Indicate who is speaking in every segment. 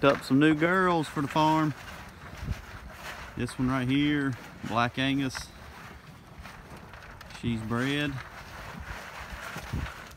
Speaker 1: up some new girls for the farm. This one right here, Black Angus. She's bred.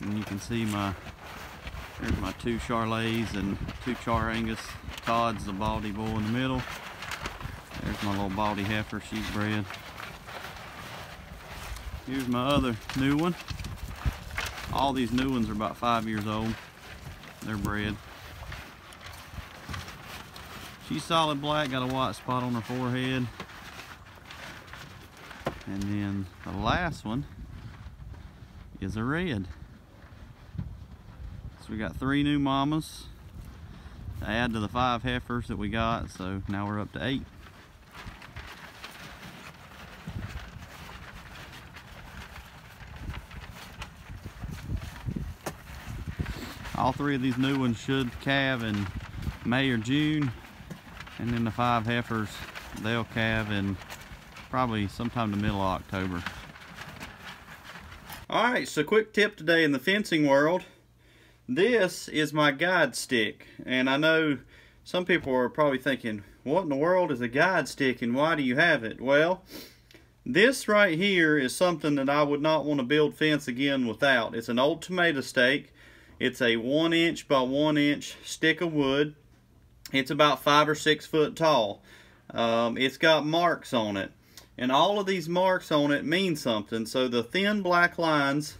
Speaker 1: And you can see there's my two Charleys and two Char Angus. Todd's the baldy bull in the middle. There's my little baldy heifer, she's bred. Here's my other new one. All these new ones are about 5 years old. They're bred. She's solid black, got a white spot on her forehead. And then the last one is a red. So we got 3 new mamas to add to the 5 heifers that we got, so now we're up to 8. All 3 of these new ones should calve in May or June, and then the 5 heifers, they'll calve in probably sometime the middle of October. Alright, so quick tip today in the fencing world. This is my guide stick, and I know some people are probably thinking, what in the world is a guide stick and why do you have it? Well, this right here is something that I would not want to build fence again without. It's an old tomato stake. It's a 1 inch by 1 inch stick of wood. It's about 5 or 6 foot tall. It's got marks on it, and all of these marks on it mean something. So the thin black lines,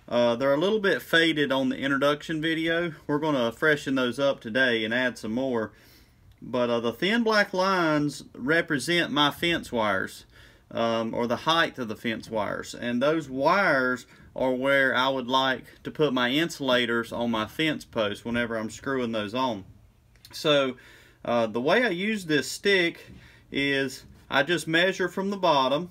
Speaker 1: they're a little bit faded on the introduction video. We're going to freshen those up today and add some more. But the thin black lines represent my fence wires, or the height of the fence wires. And those wires are where I would like to put my insulators on my fence posts whenever I'm screwing those on. So the way I use this stick is I just measure from the bottom,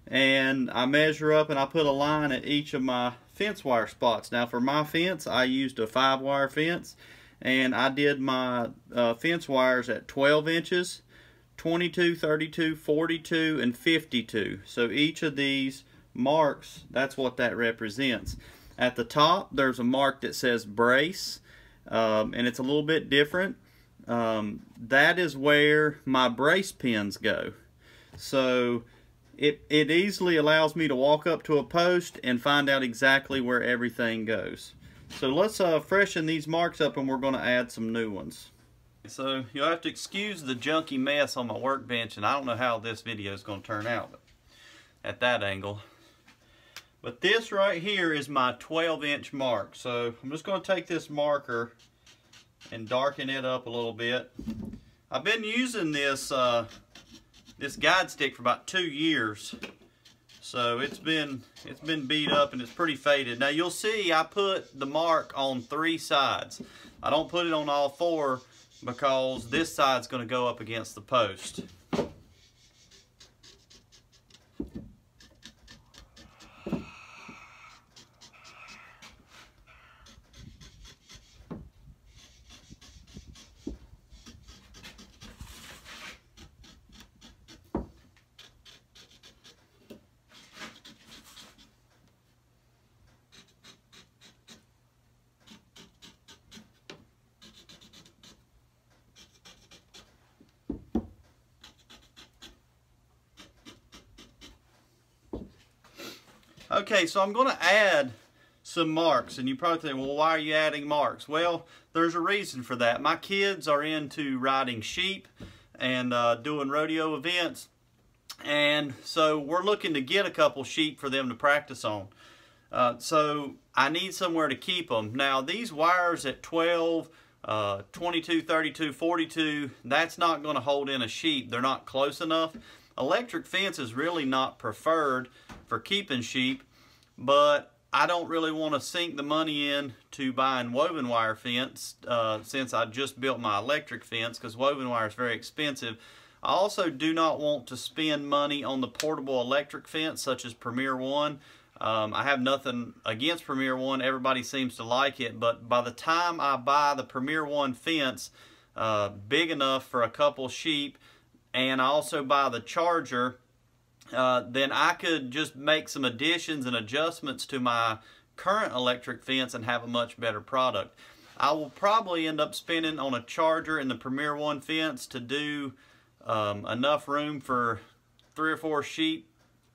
Speaker 1: and I measure up and I put a line at each of my fence wire spots. Now for my fence, I used a 5-wire fence, and I did my fence wires at 12 inches, 22, 32, 42, and 52. So each of these marks, that's what that represents. At the top, there's a mark that says brace, and it's a little bit different. That is where my brace pins go. So it easily allows me to walk up to a post and find out exactly where everything goes. So let's freshen these marks up, and we're going to add some new ones. So you'll have to excuse the junky mess on my workbench, and I don't know how this video is going to turn out at that angle. But this right here is my 12-inch mark. So I'm just going to take this marker and darken it up a little bit. I've been using this this guide stick for about 2 years. So it's been beat up and it's pretty faded. Now you'll see I put the mark on 3 sides. I don't put it on all 4 because this side's going to go up against the post. Okay, so I'm going to add some marks, and you probably think, well, why are you adding marks? Well, there's a reason for that. My kids are into riding sheep and doing rodeo events, and so we're looking to get a couple sheep for them to practice on. So I need somewhere to keep them. Now, these wires at 12, 22, 32, 42, that's not going to hold in a sheep. They're not close enough. Electric fence is really not preferred for keeping sheep, but I don't really want to sink the money in to buying woven wire fence since I just built my electric fence, because woven wire is very expensive. I also do not want to spend money on the portable electric fence such as Premier One. I have nothing against Premier One. Everybody seems to like it, but by the time I buy the Premier One fence big enough for a couple sheep, and I also buy the charger, then I could just make some additions and adjustments to my current electric fence and have a much better product. I will probably end up spending on a charger in the Premier One fence to do enough room for 3 or 4 sheep,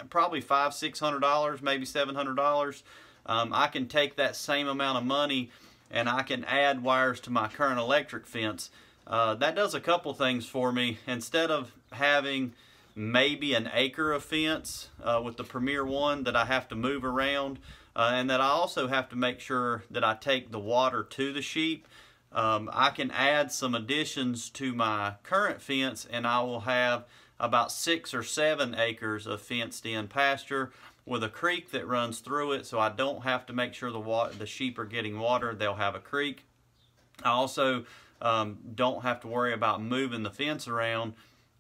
Speaker 1: probably $500–600, maybe $700. I can take that same amount of money and I can add wires to my current electric fence. That does a couple things for me. Instead of having maybe an acre of fence with the Premier One that I have to move around, and that I also have to make sure that I take the water to the sheep, I can add some additions to my current fence and I will have about 6 or 7 acres of fenced in pasture with a creek that runs through it, so I don't have to make sure the sheep are getting water. They'll have a creek. I also don't have to worry about moving the fence around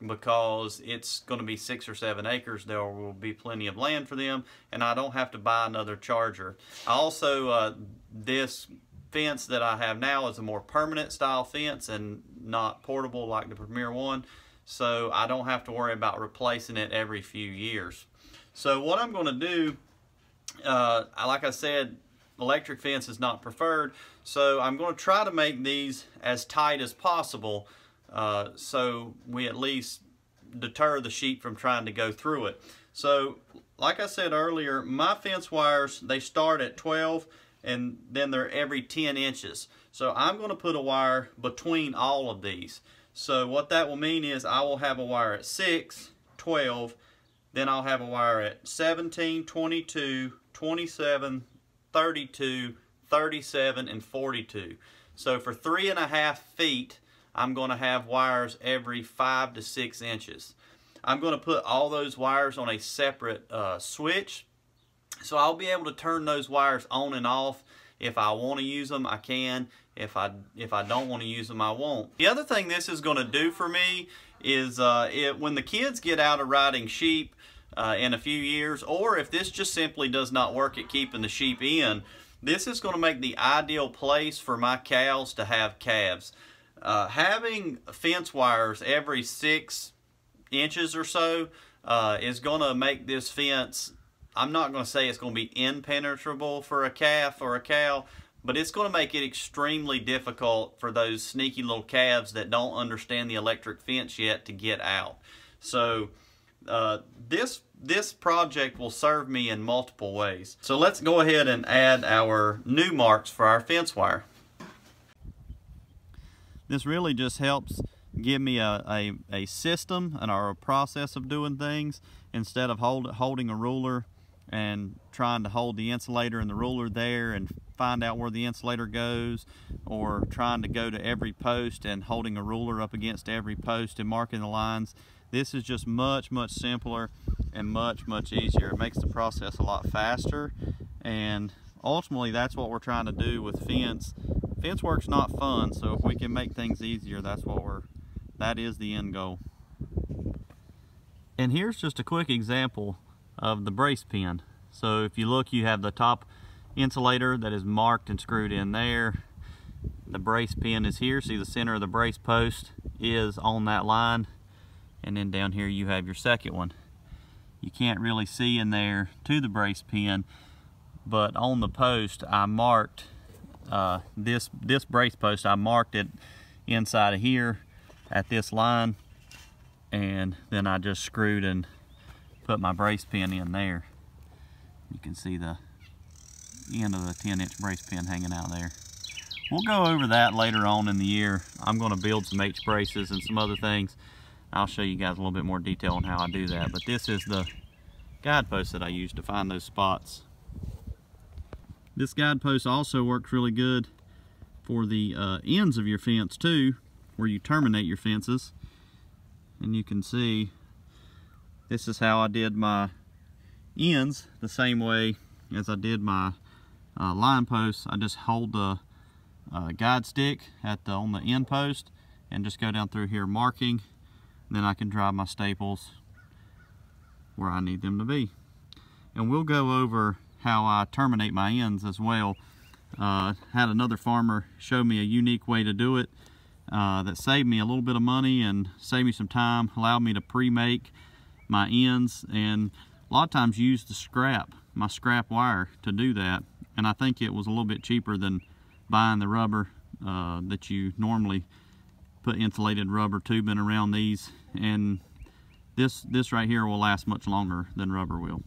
Speaker 1: because it's going to be 6 or 7 acres. There will be plenty of land for them, and I don't have to buy another charger. I also, this fence that I have now is a more permanent style fence and not portable like the Premier One, so I don't have to worry about replacing it every few years. So what I'm going to do, like I said, electric fence is not preferred, so I'm going to try to make these as tight as possible so we at least deter the sheep from trying to go through it. So like I said earlier, my fence wires, they start at 12 and then they're every 10 inches. So I'm going to put a wire between all of these. So what that will mean is I will have a wire at 6, 12, then I'll have a wire at 17, 22, 27, 32, 37, and 42. So for 3.5 feet, I'm going to have wires every 5 to 6 inches. I'm going to put all those wires on a separate switch, so I'll be able to turn those wires on and off. If I want to use them, I can. If I don't want to use them, I won't. The other thing this is going to do for me is when the kids get out of riding sheep in a few years, or if this just simply does not work at keeping the sheep in, this is going to make the ideal place for my cows to have calves. Having fence wires every 6 inches or so is going to make this fence, I'm not going to say it's going to be impenetrable for a calf or a cow, but it's going to make it extremely difficult for those sneaky little calves that don't understand the electric fence yet to get out. So this project will serve me in multiple ways. So let's go ahead and add our new marks for our fence wire. This really just helps give me a system and a process of doing things instead of holding a ruler and trying to hold the insulator and the ruler there and find out where the insulator goes, or trying to go to every post and holding a ruler up against every post and marking the lines. This is just much simpler and much easier. It makes the process a lot faster, and ultimately that's what we're trying to do with fence. Fence work's not fun, so if we can make things easier, that is the end goal. And here's just a quick example of the brace pin. So if you look, you have the top insulator that is marked and screwed in there. The brace pin is here. See, the center of the brace post is on that line, and then down here you have your second one. You can't really see in there to the brace pin, but on the post I marked this brace post. I marked it inside of here at this line, and then I just screwed and put my brace pin in there. You can see the end of the 10-inch brace pin hanging out there. We'll go over that later on in the year. I'm going to build some H braces and some other things. I'll show you guys a little bit more detail on how I do that, but this is the guidepost that I use to find those spots. This guidepost also works really good for the ends of your fence too, where you terminate your fences. And you can see this is how I did my ends, the same way as I did my line posts. I just hold the guide stick on the end post and just go down through here marking. Then I can drive my staples where I need them to be. And we'll go over how I terminate my ends as well. Had another farmer show me a unique way to do it that saved me a little bit of money and saved me some time, allowed me to pre-make my ends, and a lot of times use my scrap wire to do that. And I think it was a little bit cheaper than buying the rubber that you normally put insulated rubber tubing around these, and this right here will last much longer than rubber will.